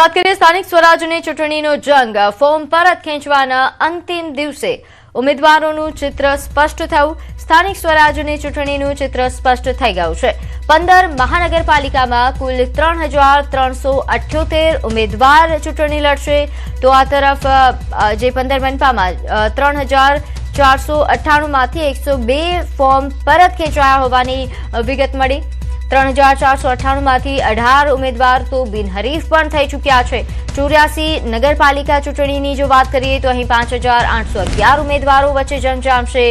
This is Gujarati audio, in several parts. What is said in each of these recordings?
વાત કરીએ સ્થાનિક સ્વરાજની ચૂંટણીનો જંગ ફોર્મ પરત ખેંચવાના અંતિમ દિવસે ઉમેદવારોનું ચિત્ર સ્પષ્ટ થયું। સ્થાનિક સ્વરાજની ચૂંટણીનું ચિત્ર સ્પષ્ટ થઈ ગયું છે। 15 મહાનગરપાલિકામાં કુલ 3,378 ઉમેદવાર ચૂંટણી લડશે, તો આ તરફ જે 15 મનપામાં 3,498 માંથી 102 ફોર્મ પરત ખેંચાયા હોવાની વિગત મળી। 3,498 માંથી 18 ઉમેદવાર તો બિનહરીફ પણ થઈ ચૂક્યા છે। 84 નગરપાલિકા ચૂંટણીની જો વાત કરીએ તો અહીં 5,811 ઉમેદવારો વચ્ચે જંગ જામશે,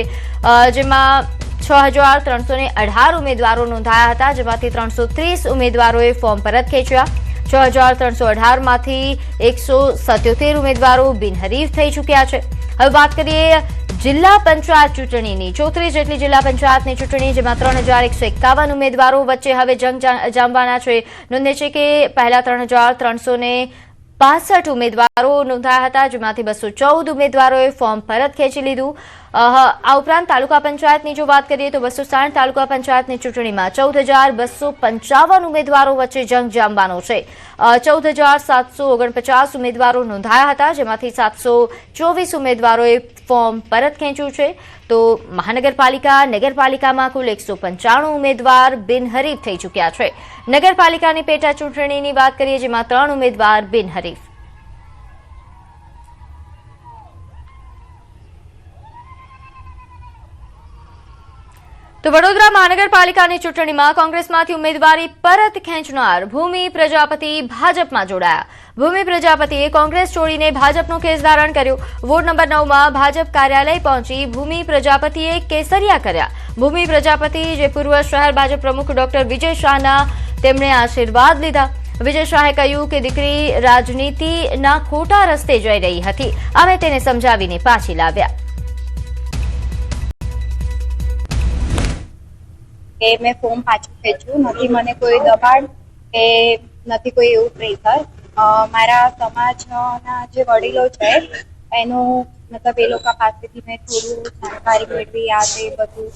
જેમાં 6,318 ઉમેદવારો નોંધાયા હતા, જેમાંથી 330 ઉમેદવારોએ ફોર્મ પરત ખેંચ્યા। 6,318 માંથી 177 ઉમેદવારો બિનહરીફ થઈ ચૂક્યા છે। હવે વાત કરીએ જિલ્લા પંચાયત ચૂંટણીની 34 જેટલી જિલ્લા પંચાયતની ચૂંટણી, જેમાં 3,151 ઉમેદવારો વચ્ચે હવે જંગ જામવાના છે। નોંધે છે કે પહેલા 3,365 ઉમેદવારો નોંધાયા હતા, જેમાંથી 214 ઉમેદવારોએ ફોર્મ પરત ખેંચી લીધું। આ ઉપરાંત તાલુકા પંચાયતની જો વાત કરીએ તો 260 તાલુકા પંચાયતની ચૂંટણીમાં 14,255 ઉમેદવારો વચ્ચે જંગ જામવાનો છે। 14,749 ઉમેદવારો નોંધાયા હતા, જેમાંથી 724 ઉમેદવારોએ ફોર્મ પરત ખેંચ્યું છે। તો મહાનગરપાલિકા નગરપાલિકામાં કુલ 195 ઉમેદવાર બિનહરીફ થઈ ચૂક્યા છે। નગરપાલિકાની પેટા ચૂંટણીની વાત કરીએ, જેમાં 3 ઉમેદવાર બિનહરીફ। તો વડોદરા મહાનગરપાલિકાની ચૂંટણીમાં કોંગ્રેસમાંથી ઉમેદવારી પરત ખેંચનાર ભૂમિ પ્રજાપતિ ભાજપમાં જોડાયા। ભૂમિ પ્રજાપતિએ કોંગ્રેસ છોડીને ભાજપનો કેસ ધારણ કર્યો। વોર્ડ નંબર 9માં ભાજપ કાર્યાલય પહોંચી ભૂમિ પ્રજાપતિએ કેસરિયા કર્યા। ભૂમિ પ્રજાપતિ જે પૂર્વ શહેર ભાજપ પ્રમુખ ડોક્ટર વિજય શાહના તેમણે આશીર્વાદ લીધા। વિજય શાહે કહ્યું કે દીકરી રાજનીતિના ખોટા રસ્તે જઈ રહી હતી, અમે તેને સમજાવીને પાછી લાવ્યા। કે મેં ફોર્મ પાછું ખેંચ્યું નથી, મને કોઈ દબાણ કે નથી કોઈ એવું પ્રેશર। મારા સમાજના જે વડીલો છે એનું મતલબ એ લોકો પાસેથી મેં થોડું જાણકારી મેળવી, આ તે બધું,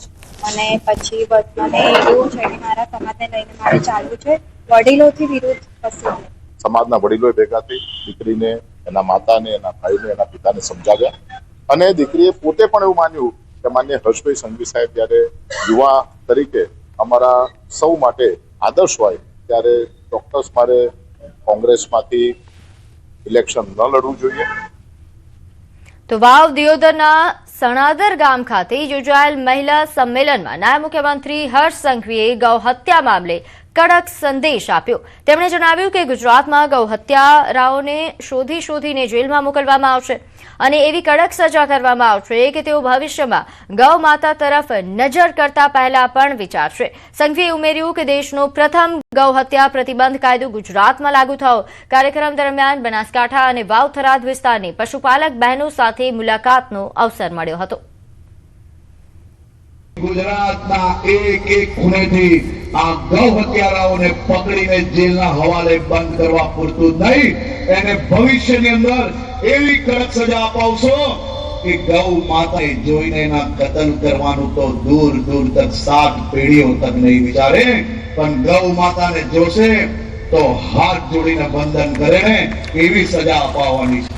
અને પછી મને એવું છે કે મારા સમાજને લઈને મારે ચાલવું છે, વડીલોથી વિરોધ કશું નહીં। સમાજના વડીલોએ ભેગા થઈ દીકરીને, એના માતાને, એના ભાઈને, એના પિતાને સમજાવ્યા, અને દીકરીએ પોતે પણ એવું માન્યું કે માન્ય હર્ષભાઈ સંઘવી સાહેબ જ્યારે યુવા તરીકે અમારા સૌ માટે આદર્શ હોય ત્યારે ચોક્કસ મારે કોંગ્રેસમાંથી ઇલેક્શન ન લડવું જોઈએ। તો વાવ દિયોદરના સણાદર ગામ ખાતે યોજાયેલ મહિલા સંમેલનમાં નાયબ મુખ્યમંત્રી હર્ષ સંઘવીએ ગૌહત્યા મામલે કડક સંદેશ આપ્યો। તેમણે જણાવ્યું કે ગુજરાતમાં ગૌહત્યારાઓને શોધીને જેલમાં મોકલવામાં આવશે અને એવી કડક સજા કરવામાં આવશે કે તેઓ ભવિષ્યમાં ગૌ માતા તરફ નજર કરતા પહેલા પણ વિચારશે। સંઘવીએ ઉમેર્યું કે દેશનો પ્રથમ ગૌહત્યા પ્રતિબંધ કાયદો ગુજરાતમાં લાગુ થયો। કાર્યક્રમ દરમિયાન બનાસકાંઠા અને વાવ થરાદ વિસ્તારની પશુપાલક બહેનો સાથે મુલાકાતનો અવસર મળ્યો હતો। ગુજરાતના એક ખૂણેથી આ ગૌ હત્યારાઓને પકડીને જેલના હવાલે બંધ કરવા પૂરતું નહીં, એને ભવિષ્યની અંદર એવી કડક સજા અપાવશો કે ગૌ માતાને જોઈને એના કતલ કરવાનું તો દૂર તક 7 પેઢીઓ તક નહીં વિચારે, પણ ગૌ માતાને જોશે તો હાથ જોડીને બંધન કરે ને એવી સજા અપાવવાની છે।